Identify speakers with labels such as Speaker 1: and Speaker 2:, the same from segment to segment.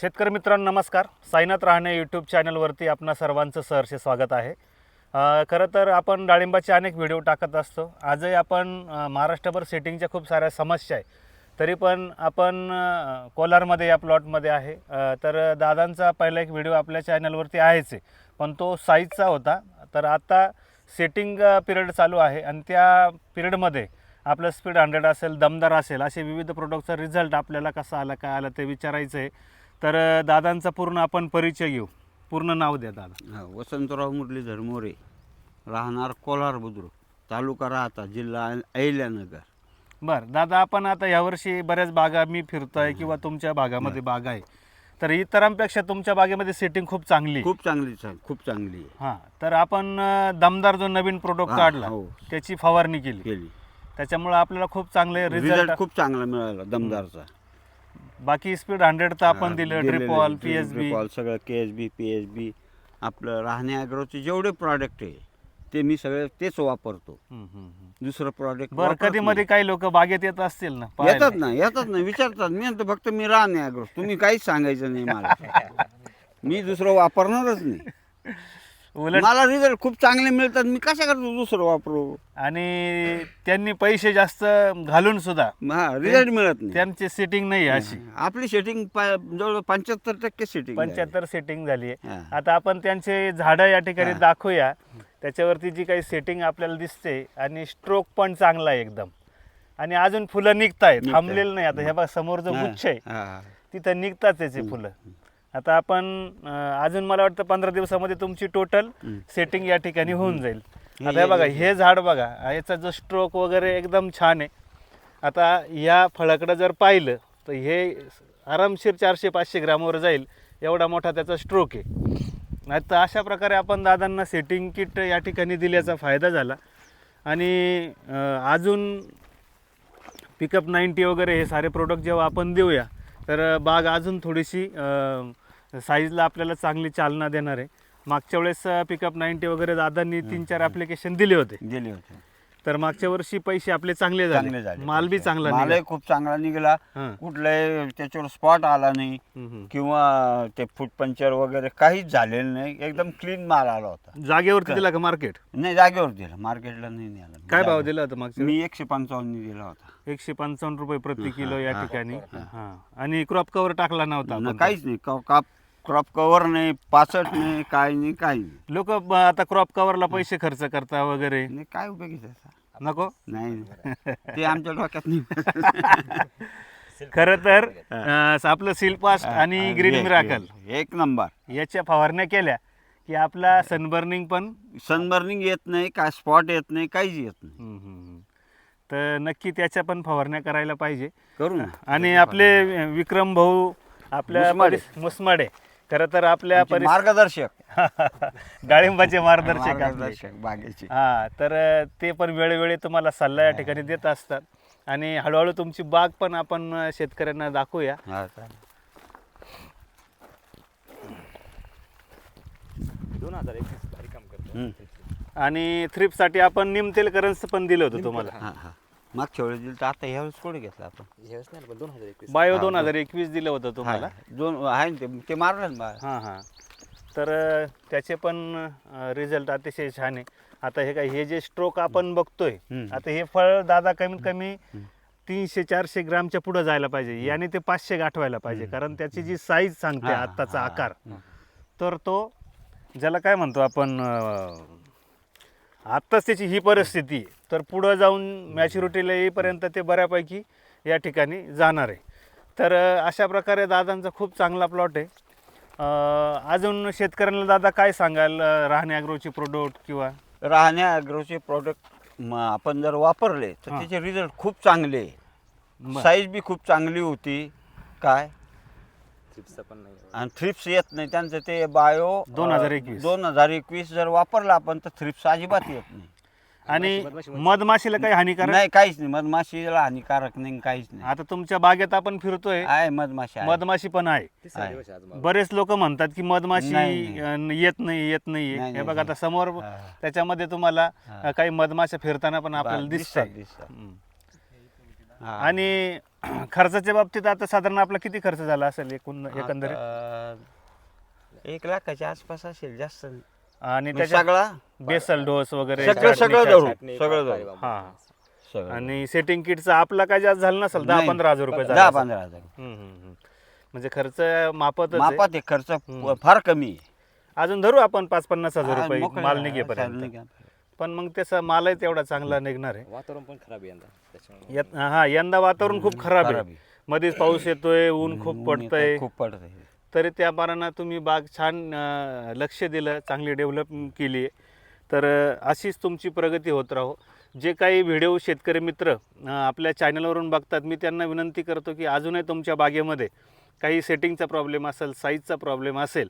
Speaker 1: शेतकरी मित्रांनो नमस्कार. साईनाथ राहणे यूट्यूब चॅनलवरती आपणा सर्वांचं सहर्ष स्वागत आहे. खरं तर आपण डाळिंबाचे अनेक व्हिडिओ टाकत असतो. आजही आपण महाराष्ट्रभर सेटिंगच्या खूप साऱ्या समस्या आहे, तरी पण आपण कोलारमध्ये या प्लॉटमध्ये आहे. तर दादांचा पहिला एक व्हिडिओ आपल्या चॅनलवरती आहेच आहे, पण तो साईजचा होता. तर आता सेटिंग पिरियड चालू आहे आणि त्या पिरियडमध्ये आपलं स्पीड 100 असेल, दमदार असेल, असे विविध प्रोडक्टचा रिझल्ट आपल्याला कसा आला, काय आला ते विचारायचं आहे. तर दादांचा पूर्ण आपण परिचय घेऊ. पूर्ण नाव द्या दादा.
Speaker 2: वसंतराव मुरलीधर मोरे, राहणार कोलार बुद्रुक, तालुका राहता, जिल्हा अहिल्यानगर.
Speaker 1: बरं दादा, आपण आता यावर्षी बऱ्याच बागा मी फिरतोय किंवा तुमच्या भागामध्ये बागा आहे, तर इतरांपेक्षा तुमच्या बागेमध्ये सेटिंग खूप चांगली
Speaker 2: खूप चांगली आहे.
Speaker 1: हां, तर आपण दमदार जो नवीन प्रोडक्ट काढला
Speaker 2: हो.
Speaker 1: त्याची फवारणी केली, त्याच्यामुळे आपल्याला खूप चांगले
Speaker 2: रिझल्ट खूप चांगला मिळाला दमदारचा.
Speaker 1: बाकी स्पीड 100 तर आपण दिलं, ड्रिपॉल, पीएसबी
Speaker 2: सगळं केएसबी पीएसबी आपलं राहणे ॲग्रोचे जेवढे प्रॉडक्ट आहे ते मी सगळे तेच वापरतो. दुसरं प्रॉडक्ट
Speaker 1: बरं, कधी मध्ये काही लोक बागेत येत असतील ना,
Speaker 2: येतात ना विचारतात. मी म्हणतो फक्त मी राहणे ॲग्रो, तुम्ही काहीच सांगायचं नाही मला. मी दुसरं वापरणारच नाही.
Speaker 1: उलट
Speaker 2: मला रिझल्ट खूप चांगले मिळतात, मी कशा करतो दुसरं वापरू.
Speaker 1: आणि त्यांनी पैसे जास्त घालून सुद्धा
Speaker 2: रिझल्ट मिळत नाही.
Speaker 1: त्यांची सेटिंग नाही अशी.
Speaker 2: आपली सेटिंग जवळ 75% सेटिंग
Speaker 1: 75 सेटिंग झाली आहे.
Speaker 2: हां.
Speaker 1: आता आपण त्यांचे झाडं या ठिकाणी दाखवूया. त्याच्यावरती जी काही सेटिंग आपल्याला दिसते आणि स्ट्रोक पण चांगला आहे एकदम, आणि अजून फुलं निघतायत, थांबलेलं नाही. आता हे बघा समोर जो गुच्छ आहे तिथं निघतात त्याचे फुलं. आता आपण अजून मला वाटतं 15 दिवसामध्ये तुमची टोटल सेटिंग या ठिकाणी होऊन जाईल. आता हे बघा, हे झाड बघा, याचा जो स्ट्रोक वगैरे एकदम छान आहे. आता या फळाकडं जर पाहिलं तर हे आरामशीर 400-500 ग्रामवर जाईल एवढा मोठा त्याचा स्ट्रोक आहे. आता अशा प्रकारे आपण दादांना सेटिंग किट या ठिकाणी दिल्याचा फायदा झाला. आणि अजून पिकअप 90 वगैरे हे सारे प्रोडक्ट जेव्हा आपण देऊया तर बाग अजून थोडीशी साईजला आपल्याला चांगली चालना देणार आहे. मागच्या वेळेस पिकअप 90 वगैरे दादांनी 3-4 ॲप्लिकेशन दिले होते, तर मागच्या वर्षी पैसे आपले चांगले झाले, माल बी चांगला
Speaker 2: माल खूप चांगला निघाला. कुठलाही त्याच्यावर स्पॉट आला नाही किंवा ते फूट पंचर वगैरे काहीच झालेलं नाही. एकदम क्लीन माल आला होता.
Speaker 1: जागेवरती दिला का मार्केट?
Speaker 2: नाही, जागेवर दिला, मार्केटला नाही आला.
Speaker 1: काय भाव दिला होता मागच्या?
Speaker 2: मी 155 दिला होता.
Speaker 1: 155 रुपये प्रति किलो या ठिकाणी. हां, आणि क्रॉप कव्हर टाकला नव्हता आपण?
Speaker 2: काहीच नाही, क्रॉप कव्हर नाही, 65 नाही, काही नाही.
Speaker 1: लोक आता क्रॉप कव्हरला पैसे खर्च करता वगैरे,
Speaker 2: काय उपयोगी त्याचा?
Speaker 1: नको.
Speaker 2: नाही, ते आमच्या डोक्यात नाही.
Speaker 1: खरं तर आपलं सिल्पास्ट आणि ग्रीन मिराकल
Speaker 2: एक नंबर
Speaker 1: याच्या फवारण्या केल्या की आपला
Speaker 2: सनबर्निंग येत नाही, काय स्पॉट येत नाही, काहीच येत नाही.
Speaker 1: तर नक्की त्याच्या पण फवारण्या करायला पाहिजे.
Speaker 2: करू ना.
Speaker 1: आणि आपले विक्रम भाऊ आपल्या मुसमाडे खरं तर आपल्या
Speaker 2: मार्गदर्शक
Speaker 1: डाळिंबाचे मार्गदर्शक
Speaker 2: बागेचे.
Speaker 1: हां, तर ते पण वेळोवेळी तुम्हाला सल्ला या ठिकाणी देत असतात. आणि हळूहळू तुमची बाग पण आपण शेतकऱ्यांना दाखवूया. आणि थ्रिपसाठी आपण निमतेल करन्स पण दिलं होतं तुम्हाला.
Speaker 2: मागच्या वेळेस दिलं, तर आता ह्यावेळेस कोणी घेतलं आपण?
Speaker 1: बायो 2021 दिलं होतं तुम्हाला.
Speaker 2: आहे ते मारलं.
Speaker 1: हां. तर त्याचे पण रिझल्ट अतिशय छान आहे. आता हे जे स्ट्रोक आपण बघतोय, आता हे फळ दादा कमीत कमी 300-400 ग्रामच्या पुढे जायला पाहिजे, याने ते 500 गाठवायला पाहिजे. कारण त्याची जी साईज सांगते आत्ताचा आकार, तर तो ज्याला काय म्हणतो आपण, आत्ताच त्याची ही परिस्थिती आहे, तर पुढं जाऊन मॅच्युरिटीला येईपर्यंत ते बऱ्यापैकी या ठिकाणी जाणार आहे. तर अशा प्रकारे दादांचा खूप चांगला प्लॉट आहे. अजून शेतकऱ्यांना दादा काय सांगाल राहणे ॲग्रोचे प्रोडक्ट किंवा
Speaker 2: राहणे ॲग्रोचे प्रोडक्ट आपण जर वापरले तर त्याचे रिझल्ट खूप चांगले. साईज बी खूप चांगली होती, काय आणि थ्रिप्स येत नाही. त्यांचं ते बायो 2021 जर वापरला आपण तर थ्रिप्स अजिबात येत नाही.
Speaker 1: आणि मधमाशीला काही हानिकारक
Speaker 2: नाही, काहीच नाही. मधमाशीला हानिकारक नाही, काहीच नाही.
Speaker 1: आता तुमच्या बागेत आपण फिरतोय,
Speaker 2: आहे
Speaker 1: मधमाशी पण आहे. बरेच लोक म्हणतात की मधमाशी येत नाही. हे बघा, आता समोर त्याच्यामध्ये तुम्हाला काही मधमाशा फिरताना पण आपल्याला दिसतात. आणि खर्चाच्या बाबतीत आता साधारण आपला किती खर्च झाला असेल एकंदरीत?
Speaker 2: आता 1,00,000च्या आसपास असेल, जास्त नाही.
Speaker 1: आणि
Speaker 2: मग
Speaker 1: त्याच्या
Speaker 2: सगळा
Speaker 1: बेसल डोस वगैरे
Speaker 2: सगळं
Speaker 1: छाटणी
Speaker 2: धरून
Speaker 1: खर्च.
Speaker 2: सगळं धरून
Speaker 1: हा
Speaker 2: सगळं.
Speaker 1: आणि सेटिंग किटचा आपला काय जास्त झाला नसेल,
Speaker 2: नाही.
Speaker 1: 10-15 हजार रुपये झाला
Speaker 2: 10-15
Speaker 1: असेल.
Speaker 2: हजार
Speaker 1: म्हणजे खर्च मापातच आहे.
Speaker 2: मापात आहे, खर्च फार कमी आहे.
Speaker 1: अजून धरू आपण 5-50 हजार
Speaker 2: हा,
Speaker 1: रुपये
Speaker 2: मोकळं
Speaker 1: माल
Speaker 2: आहे,
Speaker 1: निघेपर्यंत.
Speaker 2: चालू निघा.
Speaker 1: पण मग त्याचा मालही तेवढा चांगला निघणार आहे.
Speaker 3: वातावरण पण खराब आहे यंदा त्याच्यामुळे.
Speaker 1: हा यंदा वातावरण खूप खराब
Speaker 2: खराब
Speaker 1: आहे.
Speaker 2: आहे.
Speaker 1: मध्येच पाऊस येतोय, ऊन खूप
Speaker 2: ऊन
Speaker 1: पडतंय.
Speaker 2: येतं, खूप पडतंय.
Speaker 1: तरी त्या मानानं तुम्ही बाग छान लक्ष दिलं, चांगली डेव्हलप केली आहे. तर अशीच तुमची प्रगती होत राहो. जे काही व्हिडिओ शेतकरी मित्र आपल्या चॅनलवरून बघतात, मी त्यांना विनंती करतो की अजूनही तुमच्या बागेमध्ये काही सेटिंगचा प्रॉब्लेम असेल, साईजचा प्रॉब्लेम असेल,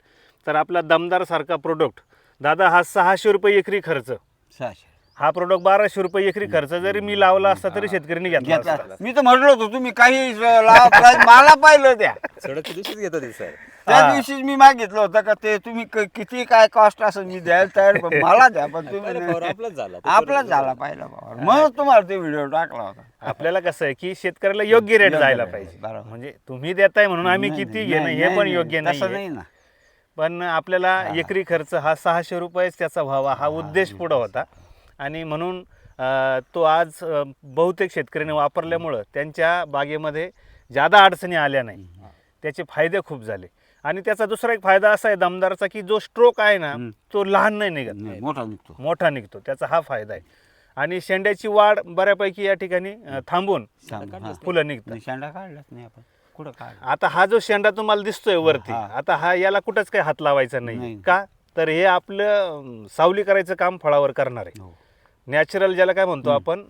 Speaker 1: तर आपला दमदारसारखा प्रोडक्ट दादा हा 600 रुपये एकरी खर्च,
Speaker 2: 600
Speaker 1: हा प्रोडक्ट 1200 रुपये एकरी खर्च जरी मी लावला असता तरी शेतकऱ्यांनी घेतला
Speaker 2: घेतला.
Speaker 1: असता.
Speaker 2: मी तर म्हटलं होतं तुम्ही काही लावा price मला पाहिलं त्या
Speaker 3: सडकच्या दिवशीच घेत होते सर.
Speaker 2: त्या दिवशीच मी मागितलं होतं का ते तुम्ही किती काय कॉस्ट असेल मी द्यायला तयार, पण मला द्या. पण
Speaker 3: पहिला
Speaker 2: तुम्ही
Speaker 3: फवारा आपलाच झाला.
Speaker 2: आपलाच झाला पाहिला बाबा, म्हणून तुम्हाला ते व्हिडिओ टाकला होता.
Speaker 1: आपल्याला कसं आहे की शेतकऱ्याला योग्य रेट
Speaker 2: योग्य
Speaker 1: जायला
Speaker 2: rate,
Speaker 1: पाहिजे.
Speaker 2: बरोबर.
Speaker 1: म्हणजे तुम्ही देताय म्हणून आम्ही
Speaker 2: नाही,
Speaker 1: किती
Speaker 2: नाही,
Speaker 1: घेणं
Speaker 2: नाही,
Speaker 1: हे पण
Speaker 2: नाही,
Speaker 1: योग्य
Speaker 2: तसं
Speaker 1: नाही.
Speaker 2: नाही ना.
Speaker 1: पण आपल्याला एकरी खर्च हा 600 रुपयेच त्याचा व्हावा हा उद्देश पुढं होता. आणि म्हणून तो आज बहुतेक शेतकऱ्यांनी वापरल्यामुळं त्यांच्या बागेमध्ये जादा अडचणी आल्या नाही. त्याचे फायदे खूप झाले. आणि त्याचा दुसरा एक फायदा असा आहे दमदारचा की जो स्ट्रोक आहे ना तो लहान नाही निघत,
Speaker 2: नाही, मोठा निघतो.
Speaker 1: मोठा निघतो. त्याचा हा फायदा आहे. आणि शेंड्याची वाढ बऱ्यापैकी या ठिकाणी थांबून
Speaker 2: हा.
Speaker 1: फुलं निघतात.
Speaker 2: शेंडा काढलाच नाही आपण, कुठं काढला?
Speaker 1: आता हा जो शेंडा तुम्हाला दिसतोय वरती,
Speaker 2: हा.
Speaker 1: आता हा याला कुठंच काही हात लावायचा नाही.
Speaker 2: नाही.
Speaker 1: का तर हे आपलं सावली करायचं काम फळावर करणार आहे.
Speaker 2: हो.
Speaker 1: नॅचरल ज्याला काय म्हणतो आपण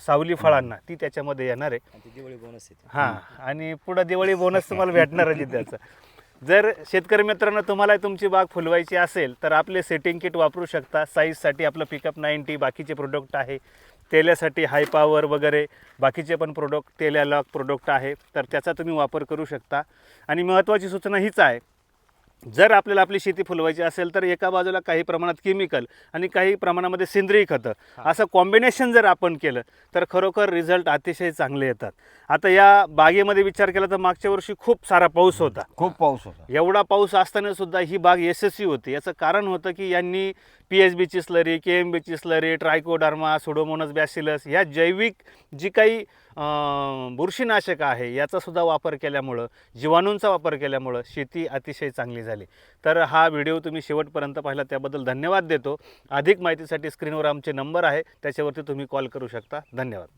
Speaker 1: सावली फळांना ती त्याच्यामध्ये येणार आहे.
Speaker 3: आणि ती दिवाळी बोनस येते.
Speaker 1: हा आणि पुढं दिवाळी बोनस तुम्हाला भेटणारच आहे त्याचं. जर शेतकरी मित्रांनो तुम्हाला तुमची बाग फुलवायची असेल तर आपले सेटिंग किट वापरू शकता. साईजसाठी आपलं पिकअप 90 बाकीचे प्रोडक्ट आहे. तेल्यासाठी हाय पॉवर वगैरे बाकीचे पण प्रोडक्ट, तेल्या लॉक प्रोडक्ट आहे, तर त्याचा तुम्ही वापर करू शकता. आणि महत्त्वाची सूचना हीच आहे, जर आपल्याला आपली शेती फुलवायची असेल तर एका बाजूला काही प्रमाणात केमिकल आणि काही प्रमाणामध्ये सेंद्रिय खतं असं कॉम्बिनेशन जर आपण केलं तर खरोखर रिझल्ट अतिशय चांगले येतात. आता या बागेमध्ये विचार केला तर मागच्या वर्षी खूप सारा पाऊस होता.
Speaker 2: खूप पाऊस होता.
Speaker 1: एवढा पाऊस असताना सुद्धा ही बाग यशस्वी होती. याचं कारण होतं की यांनी PSBची स्लरी, KMBची स्लरी, ट्रायकोडर्मा, सुडोमोनस बॅसिलस ह्या जैविक जी काही बुरशीनाशक आहे याचा सुद्धा वापर केल्यामुळं, जीवाणूंचा वापर केल्यामुळं शेती अतिशय चांगली झाली. तर हा व्हिडिओ तुम्ही शेवटपर्यंत पाहिला त्याबद्दल धन्यवाद देतो. अधिक माहितीसाठी स्क्रीनवर आमचे नंबर आहे, त्याच्यावरती तुम्ही कॉल करू शकता. धन्यवाद.